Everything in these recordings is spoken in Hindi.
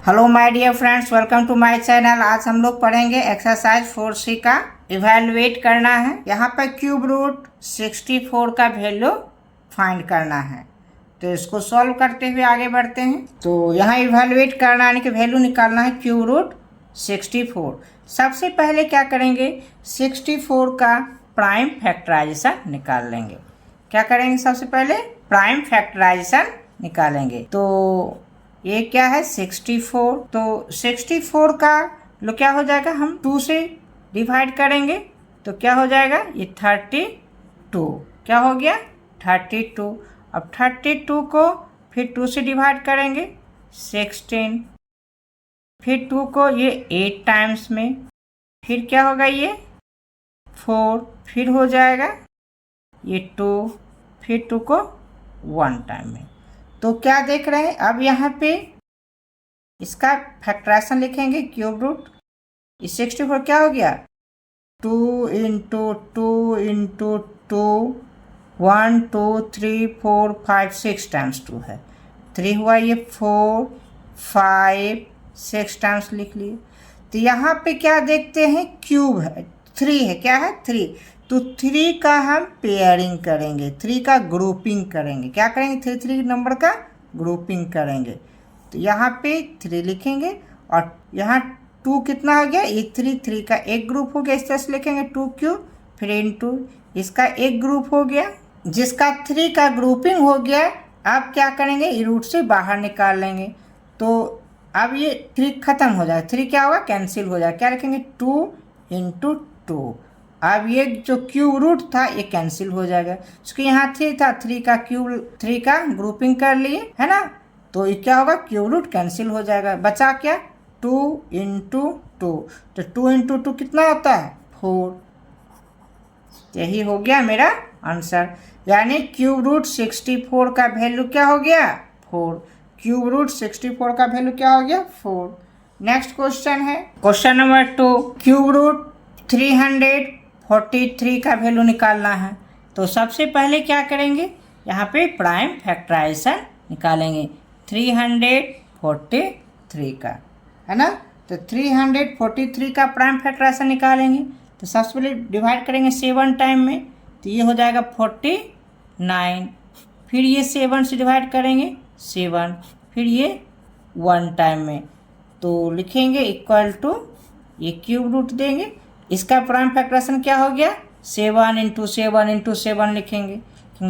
Hello my dear friends, welcome to my channel. आज हम लोग पढ़ेंगे एक्सरसाइज 4C का इवैल्यूएट करना है। यहाँ पर क्यूब रूट 64 का वैल्यू फाइंड करना है, तो इसको सॉल्व करते हुए आगे बढ़ते हैं। तो यहाँ इवैल्यूएट करना यानी कि वैल्यू निकालना है क्यूब रूट 64। सबसे पहले क्या करेंगे, 64 का प्राइम फैक्टराइजेशन निकाल लेंगे। क्या करेंगे, सबसे पहले प्राइम फैक्टराइजेशन निकालेंगे। तो ये क्या है 64, तो 64 का लो क्या हो जाएगा, हम 2 से डिवाइड करेंगे तो क्या हो जाएगा, ये 32 क्या हो गया 32। अब 32 को फिर 2 से डिवाइड करेंगे 16, फिर 2 को ये 8 टाइम्स में, फिर क्या होगा ये 4, फिर हो जाएगा ये 2, फिर 2 को 1 टाइम में। तो क्या देख रहे हैं, अब यहाँ पे इसका फैक्टराइजेशन लिखेंगे क्यूब रूट। इस 64 क्या हो गया 2 इंटू 2 इंटू 2, 1 2 3 4 5 6 टाइम्स 2 है, 3 हुआ, ये 4 5 6 टाइम्स लिख लिए। तो यहाँ पे क्या देखते हैं, क्यूब है, 3 है, क्या है 3। तो 3 का हम पेयरिंग करेंगे, 3 का ग्रुपिंग करेंगे। क्या करेंगे, 3 नंबर का ग्रुपिंग करेंगे। तो यहाँ पे 3 लिखेंगे और यहाँ 2 कितना हो गया, ये 3 का एक ग्रुप हो गया, इस तरह से लिखेंगे 2 क्यूब, फिर इंटू इसका एक ग्रुप हो गया, जिसका 3 का ग्रुपिंग हो गया। अब क्या करेंगे, रूट से बाहर निकाल लेंगे। तो अब ये 3 खत्म हो जाए, 3 क्या होगा कैंसिल हो जाए, क्या लिखेंगे 2 इंटू 2। अब ये जो क्यूब रूट था ये कैंसिल हो जाएगा, क्योंकि यहाँ 3 था, 3 का क्यूब, 3 का ग्रुपिंग कर लिए है ना। तो ये क्या होगा, क्यूब रूट कैंसिल हो जाएगा, बचा क्या 2 इंटू 2। तो 2 इंटू 2 कितना होता है 4। यही हो गया मेरा आंसर, यानी क्यूब रूट 64 का वैल्यू क्या हो गया 4। क्यूब रूट 64 का वैल्यू क्या हो गया 4। नेक्स्ट क्वेश्चन है क्वेश्चन नंबर 2, क्यूब रूट 343 का वैल्यू निकालना है। तो सबसे पहले क्या करेंगे, यहाँ पे प्राइम फैक्टराइजेशन निकालेंगे 343 का, है ना। तो 343 का प्राइम फैक्टराइजेशन निकालेंगे तो सबसे पहले डिवाइड करेंगे 7 टाइम में, तो ये हो जाएगा 49, फिर ये 7 से डिवाइड करेंगे 7, फिर ये 1 टाइम में, तो लिखेंगे इक्वल टू, ये क्यूब रूट देंगे, इसका प्राइम फैक्टराइजेशन क्या हो गया 7 इंटू 7 इंटू 7 लिखेंगे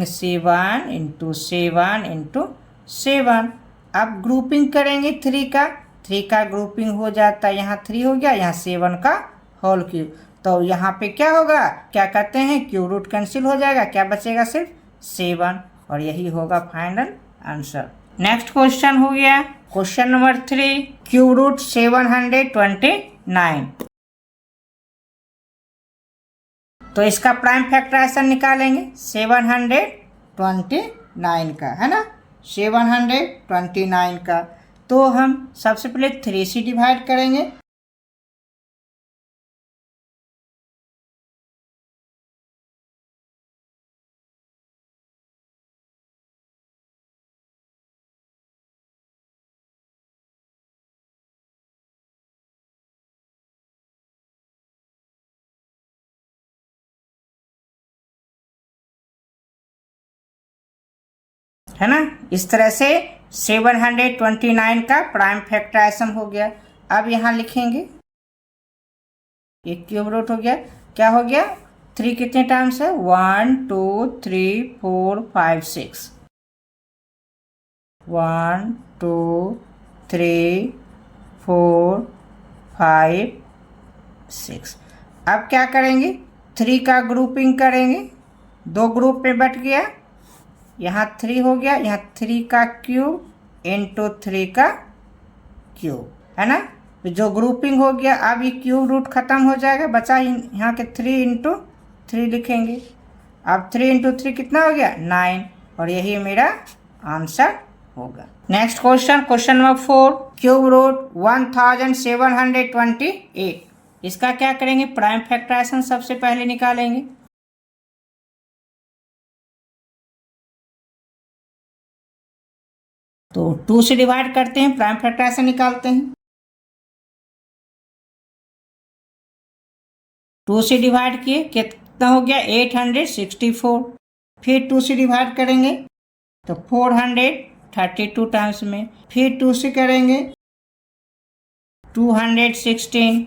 7 इंटू 7 इंटू 7। अब ग्रुपिंग करेंगे 3 का ग्रुपिंग हो जाता है, यहाँ 3 हो गया, यहाँ 7 का होल क्यूब। तो यहाँ पे क्या होगा, क्या कहते हैं क्यूब रूट कैंसिल हो जाएगा, क्या बचेगा सिर्फ 7, और यही होगा फाइनल आंसर। नेक्स्ट क्वेश्चन हो गया क्वेश्चन नंबर 3, क्यूब रूट 729। तो इसका प्राइम फैक्टराइजेशन निकालेंगे 729 का, है ना, 729 का। तो हम सबसे पहले 3 से डिवाइड करेंगे, है ना। इस तरह से 729 का प्राइम फैक्टराइजेशन हो गया। अब यहाँ लिखेंगे, एक क्यूब रूट हो गया, क्या हो गया 3 कितने टाइम्स है 1 2 3 4 5 6, 1 2 3 4 5 6। अब क्या करेंगे, 3 का ग्रुपिंग करेंगे, 2 ग्रुप में बट गया, यहाँ 3 हो गया, यहाँ 3 का क्यूब इंटू 3 का क्यूब, है ना। जो ग्रुपिंग हो गया, अब ये क्यूब रूट खत्म हो जाएगा, बचा यहाँ के 3 इंटू 3 लिखेंगे। अब 3 इंटू 3 कितना हो गया 9, और यही मेरा आंसर होगा। Next question, question number 4, cube root 1728। इसका क्या करेंगे, प्राइम फैक्टराइजेशन सबसे पहले निकालेंगे। तो 2 से डिवाइड करते हैं, प्राइम फैक्टराइजेशन निकालते हैं। 2 से डिवाइड किए, कितना हो गया 864। फिर 2 से डिवाइड करेंगे तो 432 टाइम्स में, फिर 2 से करेंगे 216,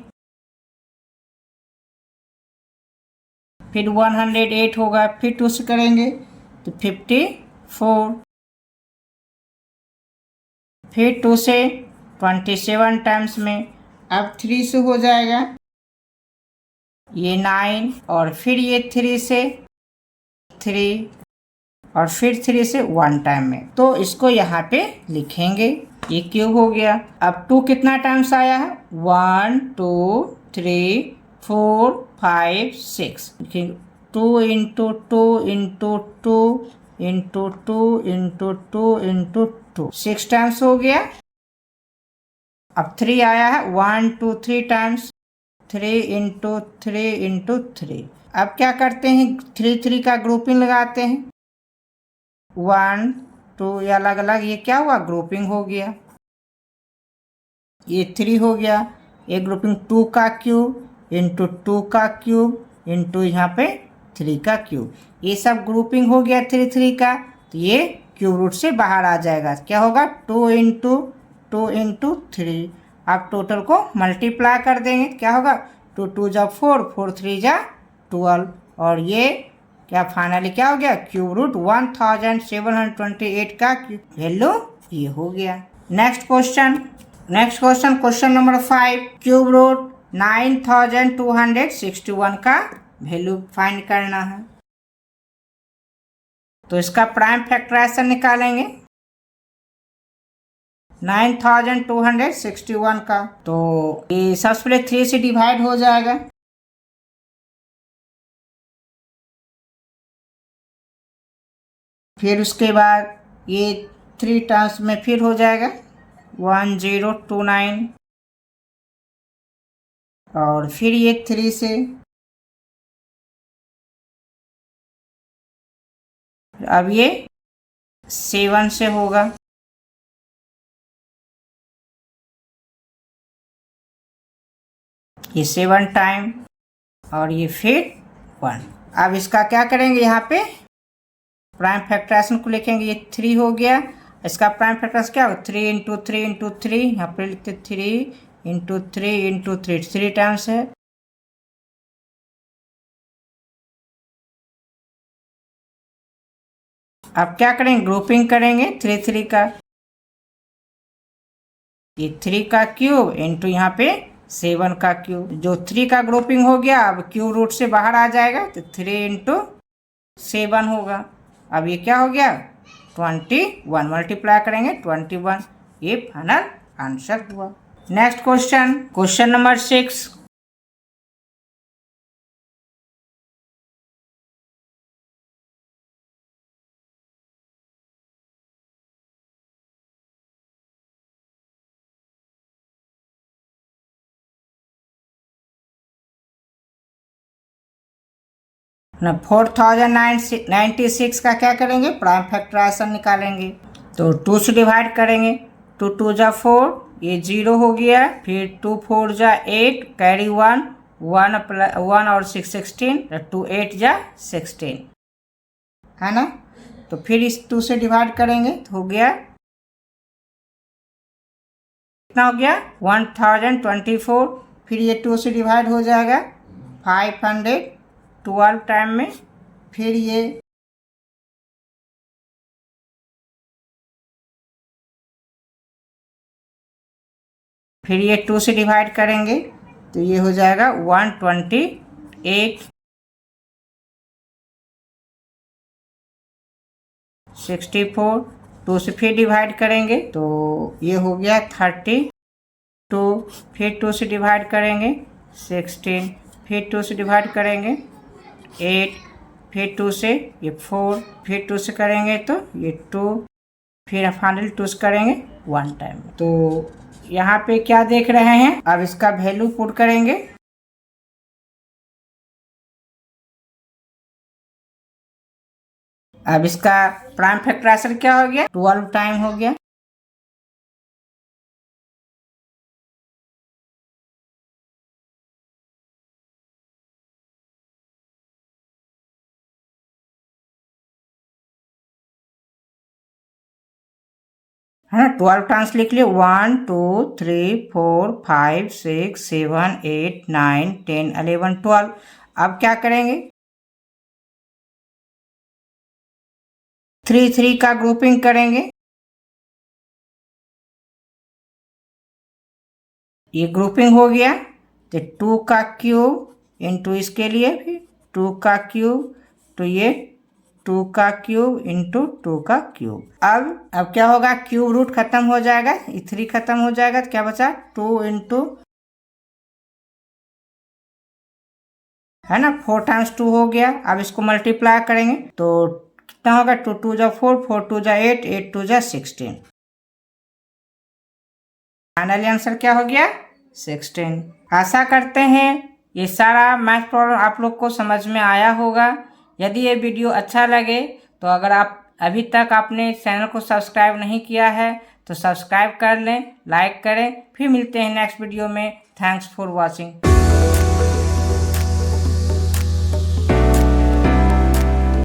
फिर 108 होगा, फिर 2 से करेंगे तो 54, फिर 2 से 27 टाइम्स में। अब 3 से हो जाएगा ये 9, और फिर ये 3 से 3, और फिर 3 से 1 टाइम में। तो इसको यहाँ पे लिखेंगे, ये क्यूब हो गया। अब 2 कितना टाइम्स आया है, 1 2 3 4 5 6, 2 into 2 into 2 into 2 into 2 into 2, 6 times हो गया। अब 3 आया है, 1 2 3 टाइम्स, 3 इंटू 3 इंटू 3। अब क्या करते हैं, 3 3 का ग्रुपिंग लगाते हैं, 1 2, ये अलग अलग, ये क्या हुआ ग्रुपिंग हो गया। ये 3 हो गया, ये ग्रुपिंग 2 का क्यूब इंटू 2 का क्यूब इंटू यहाँ पे 3 का क्यूब, ये सब ग्रुपिंग हो गया 3 3 का। तो ये क्यूब रूट से बाहर आ जाएगा, क्या होगा 2 इंटू 2 इंटू 3। आप टोटल को मल्टीप्लाई कर देंगे, क्या होगा 2 2 जा 4, 4 3 जा 12, और ये क्या फाइनली क्या हो गया क्यूब रूट 1728 का वैल्यू ये हो गया। Next question, question number 5, cube root 9261 का वैल्यू फाइंड करना है। तो इसका प्राइम फैक्टराइजेशन निकालेंगे 9261 का। तो ये सबसे पहले 3 से डिवाइड हो जाएगा, फिर उसके बाद ये 3 टाइम्स में फिर हो जाएगा 1029, और फिर ये 3 से, अब ये 7 से होगा, ये 7 टाइम, और ये फिर 1। अब इसका क्या करेंगे, यहाँ पे प्राइम फैक्टराइजेशन को लिखेंगे, ये 3 हो गया, इसका प्राइम फैक्टराइजेशन क्या होगा 3 इंटू 3 इंटू 3, यहाँ पे लिखते 3 इंटू 3 इंटू 3, 3 टाइम्स है। अब क्या करेंगे, ग्रुपिंग करेंगे 3 3 का, ये 3 का क्यूब इंटू यहाँ पे 7 का क्यूब, जो 3 का ग्रुपिंग हो गया, अब क्यूब रूट से बाहर आ जाएगा, तो 3 इंटू 7 होगा। अब ये क्या हो गया 21, मल्टीप्लाई करेंगे 21, ये फाइनल आंसर हुआ। नेक्स्ट क्वेश्चन नंबर 6, ना 4096 का क्या करेंगे, प्राइम फैक्टराइजेशन निकालेंगे। तो 2 से डिवाइड करेंगे, 2 2 जा 4, ये 0 हो गया, फिर 2 4 जा 8, कैरी 1 1 और 6 16, 2 8 जा 16, है ना। तो फिर इस 2 से डिवाइड करेंगे तो हो गया, कितना हो गया 1024, फिर ये 2 से डिवाइड हो जाएगा 512 टाइम में, फिर ये फिर ये 2 से डिवाइड करेंगे तो ये हो जाएगा 128, 64, 2 से फिर डिवाइड करेंगे तो ये हो गया 32, फिर 2 से डिवाइड करेंगे 16, फिर 2 से डिवाइड करेंगे 8, फिर 2 से ये 4, फिर 2 से करेंगे तो ये 2, फिर फाइनल 2 से करेंगे 1 टाइम। तो यहाँ पे क्या देख रहे हैं, अब इसका वैल्यू पुट करेंगे, अब इसका प्राइम फैक्टराइजेशन क्या हो गया 12 टाइम हो गया, है ना। 12 टाइम्स लिख लिए, 1 2 3 4 5 6 7 8 9 10 11 12। अब क्या करेंगे, 3 3 का ग्रुपिंग करेंगे। ये ग्रुपिंग हो गया, तो 2 का क्यूब इंटू इसके लिए भी 2 का क्यूब, तो ये 2 का क्यूब इंटू 2 का क्यूब। अब क्या होगा, क्यूब रूट खत्म हो जाएगा, 3 खत्म हो जाएगा, तो क्या बचा 2 इंटू, है ना, 4 टाइम्स 2 हो गया। अब इसको मल्टीप्लाई करेंगे तो कितना होगा, 2 2 जा 4, 4 2 जा 8, 8 2 जा 16। फाइनली आंसर क्या हो गया, 16। आशा करते हैं ये सारा मैथ प्रॉब्लम आप लोग को समझ में आया होगा। यदि ये वीडियो अच्छा लगे तो अगर आप अभी तक आपने चैनल को सब्सक्राइब नहीं किया है तो सब्सक्राइब कर लें, लाइक करें। फिर मिलते हैं नेक्स्ट वीडियो में। Thanks for watching.